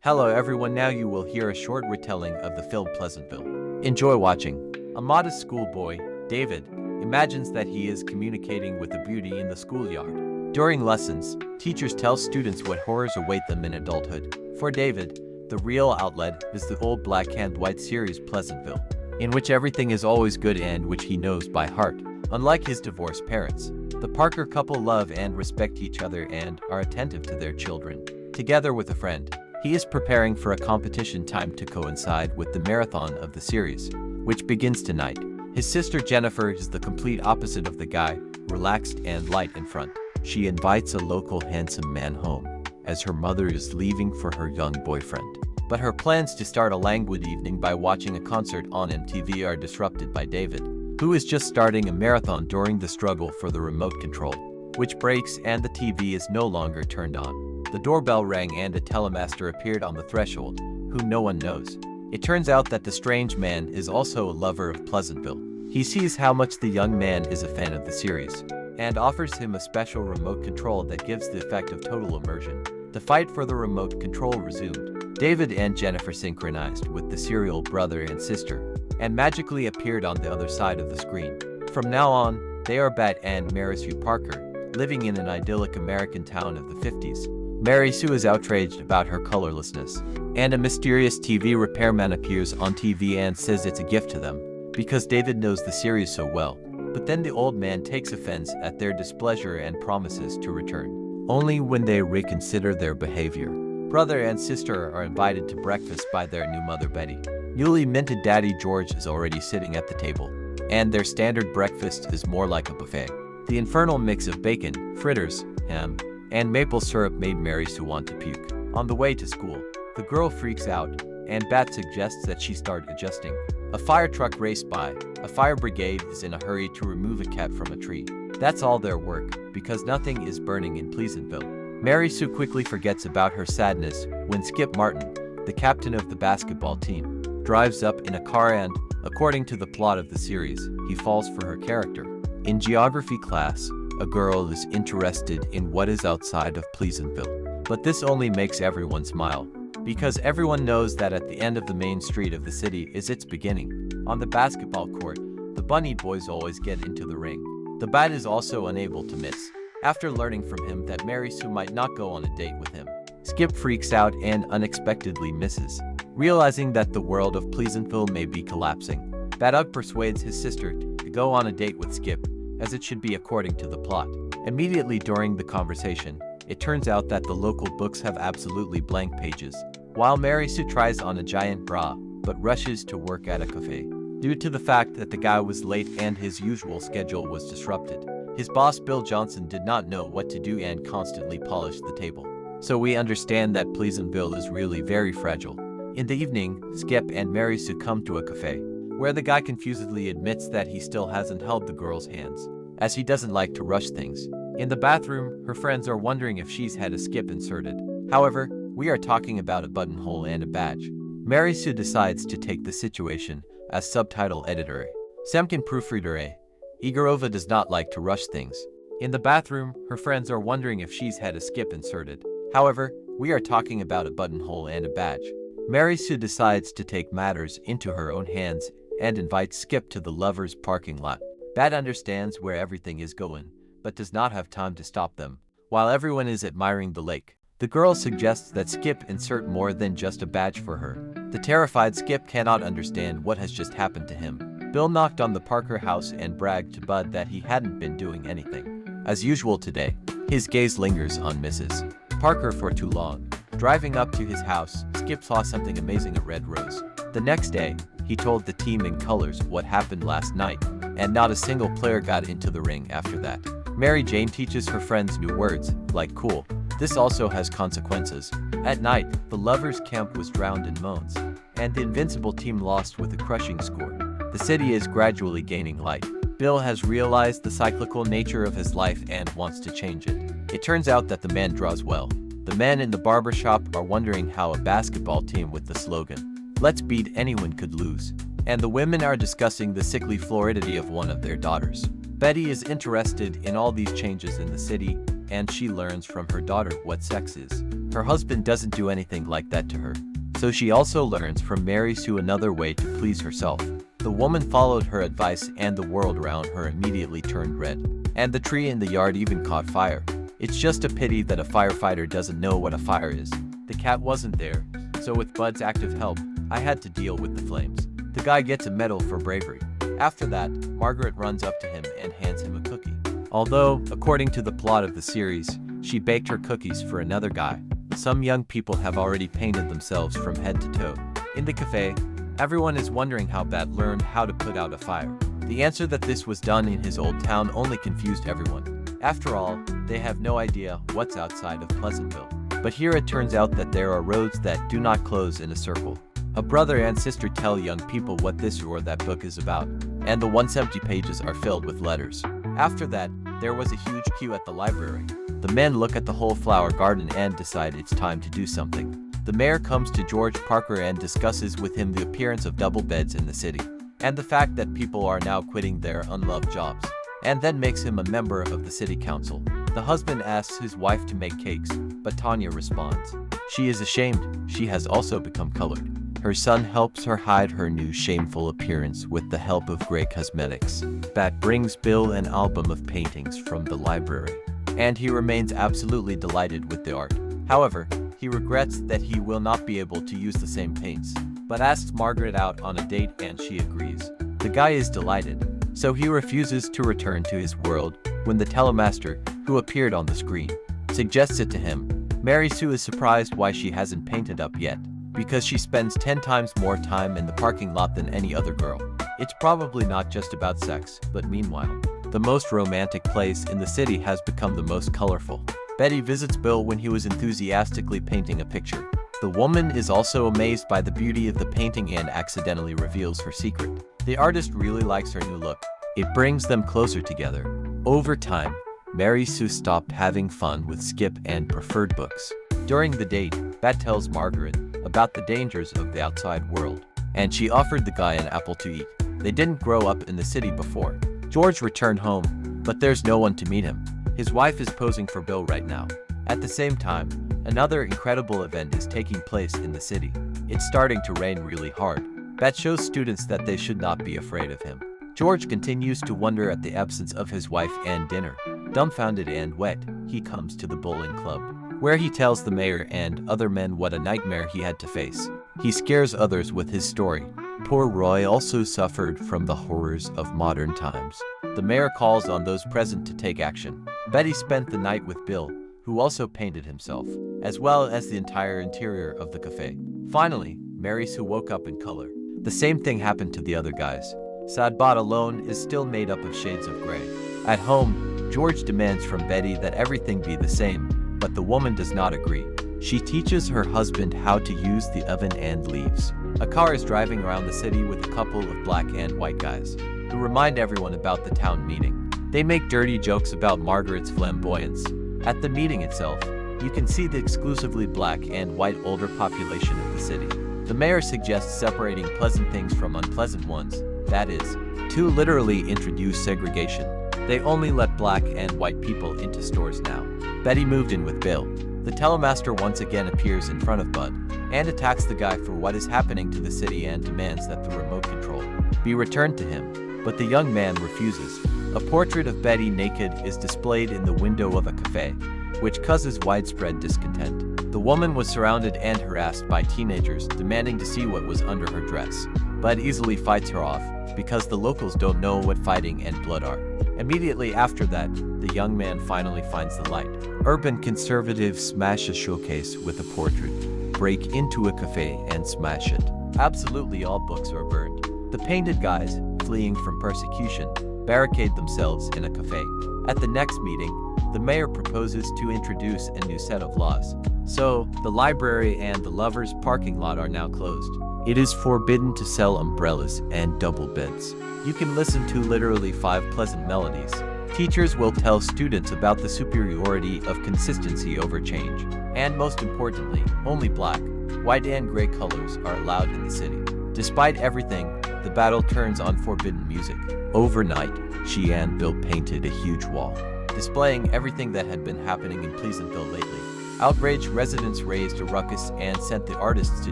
Hello everyone, now you will hear a short retelling of the film Pleasantville. Enjoy watching. A modest schoolboy, David, imagines that he is communicating with a beauty in the schoolyard. During lessons, teachers tell students what horrors await them in adulthood. For David, the real outlet is the old black and white series Pleasantville, in which everything is always good and which he knows by heart. Unlike his divorced parents, the Parker couple love and respect each other and are attentive to their children. Together with a friend, he is preparing for a competition timed to coincide with the marathon of the series, which begins tonight. His sister Jennifer is the complete opposite of the guy, relaxed and light in front. She invites a local handsome man home, as her mother is leaving for her young boyfriend. But her plans to start a languid evening by watching a concert on MTV are disrupted by David, who is just starting a marathon during the struggle for the remote control, which breaks and the TV is no longer turned on. The doorbell rang and a telemaster appeared on the threshold, whom no one knows. It turns out that the strange man is also a lover of Pleasantville. He sees how much the young man is a fan of the series, and offers him a special remote control that gives the effect of total immersion. The fight for the remote control resumed. David and Jennifer synchronized with the serial brother and sister, and magically appeared on the other side of the screen. From now on, they are Bat and Mary Sue Parker, living in an idyllic American town of the 50s. Mary Sue is outraged about her colorlessness, and a mysterious TV repairman appears on TV and says it's a gift to them, because David knows the series so well. But then the old man takes offense at their displeasure and promises to return, only when they reconsider their behavior. Brother and sister are invited to breakfast by their new mother Betty. Newly minted daddy George is already sitting at the table, and their standard breakfast is more like a buffet. The infernal mix of bacon, fritters, ham, and maple syrup made Mary Sue want to puke. On the way to school, the girl freaks out, and Bat suggests that she start adjusting. A fire truck raced by. A fire brigade is in a hurry to remove a cat from a tree. That's all their work, because nothing is burning in Pleasantville. Mary Sue quickly forgets about her sadness when Skip Martin, the captain of the basketball team, drives up in a car and, according to the plot of the series, he falls for her character. In geography class, a girl is interested in what is outside of Pleasantville. But this only makes everyone smile, because everyone knows that at the end of the main street of the city is its beginning. On the basketball court, the Bunny Boys always get into the ring. The Bat is also unable to miss, after learning from him that Mary Sue might not go on a date with him. Skip freaks out and unexpectedly misses, realizing that the world of Pleasantville may be collapsing. Bat persuades his sister to go on a date with Skip, as it should be according to the plot. Immediately during the conversation, it turns out that the local books have absolutely blank pages, while Mary Sue tries on a giant bra, but rushes to work at a cafe, due to the fact that the guy was late and his usual schedule was disrupted. His boss Bill Johnson did not know what to do and constantly polished the table. So we understand that Pleasantville is really very fragile. In the evening, Skip and Mary Sue come to a cafe, where the guy confusedly admits that he still hasn't held the girl's hands, as he doesn't like to rush things. In the bathroom, her friends are wondering if she's had a skip inserted. However, we are talking about a buttonhole and a badge. Mary Sue decides to take the situation as subtitle editor. Semkin proofreader. Igorova does not like to rush things. In the bathroom, her friends are wondering if she's had a skip inserted. However, we are talking about a buttonhole and a badge. Mary Sue decides to take matters into her own hands and invites Skip to the lovers' parking lot. Bat understands where everything is going, but does not have time to stop them. While everyone is admiring the lake, the girl suggests that Skip insert more than just a badge for her. The terrified Skip cannot understand what has just happened to him. Bill knocked on the Parker house and bragged to Bud that he hadn't been doing anything. As usual today, his gaze lingers on Mrs. Parker for too long. Driving up to his house, Skip saw something amazing at Red Rose. The next day, he told the team in colors what happened last night, and not a single player got into the ring after that. Mary Jane teaches her friends new words, like cool. This also has consequences. At night, the lovers' camp was drowned in moans, and the invincible team lost with a crushing score. The city is gradually gaining light. Bill has realized the cyclical nature of his life and wants to change it. It turns out that the man draws well. The men in the barbershop are wondering how a basketball team with the slogan, "Let's beat anyone," could lose. And the women are discussing the sickly floridity of one of their daughters. Betty is interested in all these changes in the city, and she learns from her daughter what sex is. Her husband doesn't do anything like that to her. So she also learns from Mary Sue another way to please herself. The woman followed her advice and the world around her immediately turned red. And the tree in the yard even caught fire. It's just a pity that a firefighter doesn't know what a fire is. The cat wasn't there, so with Bud's active help, I had to deal with the flames. The guy gets a medal for bravery. After that, Margaret runs up to him and hands him a cookie. Although, according to the plot of the series, she baked her cookies for another guy. Some young people have already painted themselves from head to toe. In the cafe, everyone is wondering how Bat learned how to put out a fire. The answer that this was done in his old town only confused everyone. After all, they have no idea what's outside of Pleasantville. But here it turns out that there are roads that do not close in a circle. A brother and sister tell young people what this or that book is about, and the 170 pages are filled with letters. After that, there was a huge queue at the library. The men look at the whole flower garden and decide it's time to do something. The mayor comes to George Parker and discusses with him the appearance of double beds in the city, and the fact that people are now quitting their unloved jobs, and then makes him a member of the city council. The husband asks his wife to make cakes, but Tanya responds. She is ashamed, she has also become colored. Her son helps her hide her new shameful appearance with the help of gray cosmetics. Bat brings Bill an album of paintings from the library, and he remains absolutely delighted with the art. However, he regrets that he will not be able to use the same paints, but asks Margaret out on a date and she agrees. The guy is delighted, so he refuses to return to his world when the telemaster, who appeared on the screen, suggests it to him. Mary Sue is surprised why she hasn't painted up yet, because she spends 10 times more time in the parking lot than any other girl. It's probably not just about sex, but meanwhile, the most romantic place in the city has become the most colorful. Betty visits Bill when he was enthusiastically painting a picture. The woman is also amazed by the beauty of the painting and accidentally reveals her secret. The artist really likes her new look. It brings them closer together. Over time, Mary Sue stopped having fun with Skip and preferred books. During the date, Bat tells Margaret about the dangers of the outside world, and she offered the guy an apple to eat. They didn't grow up in the city before. George returned home, but there's no one to meet him. His wife is posing for Bill right now. At the same time, another incredible event is taking place in the city. It's starting to rain really hard. Bat shows students that they should not be afraid of him. George continues to wonder at the absence of his wife and dinner. Dumbfounded and wet, he comes to the bowling club, where he tells the mayor and other men what a nightmare he had to face. He scares others with his story. Poor Roy also suffered from the horrors of modern times. The mayor calls on those present to take action. Betty spent the night with Bill, who also painted himself, as well as the entire interior of the cafe. Finally, Mary Sue woke up in color. The same thing happened to the other guys. Sadbot alone is still made up of shades of gray. At home, George demands from Betty that everything be the same, but the woman does not agree. She teaches her husband how to use the oven and leaves. A car is driving around the city with a couple of black and white guys, who remind everyone about the town meeting. They make dirty jokes about Margaret's flamboyance. At the meeting itself, you can see the exclusively black and white older population of the city. The mayor suggests separating pleasant things from unpleasant ones, that is, to literally introduce segregation. They only let black and white people into stores now. Betty moved in with Bill. The telemaster once again appears in front of Bud, and attacks the guy for what is happening to the city and demands that the remote control be returned to him, but the young man refuses. A portrait of Betty naked is displayed in the window of a cafe, which causes widespread discontent. The woman was surrounded and harassed by teenagers demanding to see what was under her dress. Bud easily fights her off, because the locals don't know what fighting and blood are. Immediately after that, the young man finally finds the light. Urban conservatives smash a showcase with a portrait, break into a cafe and smash it. Absolutely all books are burned. The painted guys, fleeing from persecution, barricade themselves in a cafe. At the next meeting, the mayor proposes to introduce a new set of laws. So, the library and the lovers' parking lot are now closed. It is forbidden to sell umbrellas and double beds. You can listen to literally 5 pleasant melodies. Teachers will tell students about the superiority of consistency over change. And most importantly, only black, white and gray colors are allowed in the city. Despite everything, the battle turns on forbidden music. Overnight, she and Bill painted a huge wall. displaying everything that had been happening in Pleasantville lately. Outraged residents raised a ruckus and sent the artists to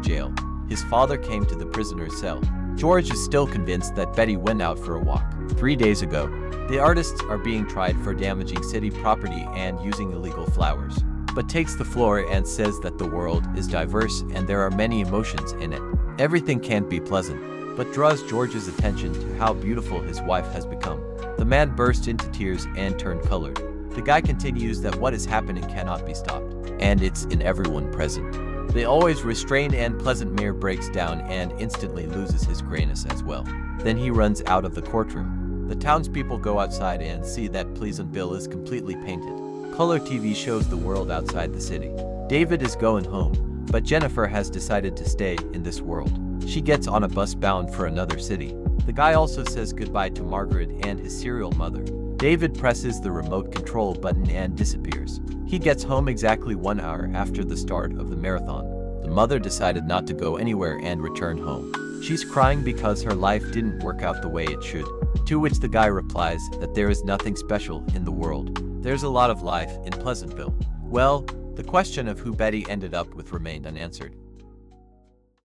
jail. His father came to the prisoner's cell. George is still convinced that Betty went out for a walk 3 days ago. The artists are being tried for damaging city property and using illegal flowers, but takes the floor and says that the world is diverse and there are many emotions in it. Everything can't be pleasant, but draws George's attention to how beautiful his wife has become. The man burst into tears and turned colored. The guy continues that what is happening cannot be stopped, and it's in everyone present. They always restrained and Pleasant Mayor breaks down and instantly loses his grayness as well. Then he runs out of the courtroom. The townspeople go outside and see that Pleasantville is completely painted. Color TV shows the world outside the city. David is going home, but Jennifer has decided to stay in this world. She gets on a bus bound for another city. The guy also says goodbye to Margaret and his serial mother. David presses the remote control button and disappears. He gets home exactly 1 hour after the start of the marathon. The mother decided not to go anywhere and returned home. She's crying because her life didn't work out the way it should, to which the guy replies that there is nothing special in the world. There's a lot of life in Pleasantville. Well, the question of who Betty ended up with remained unanswered.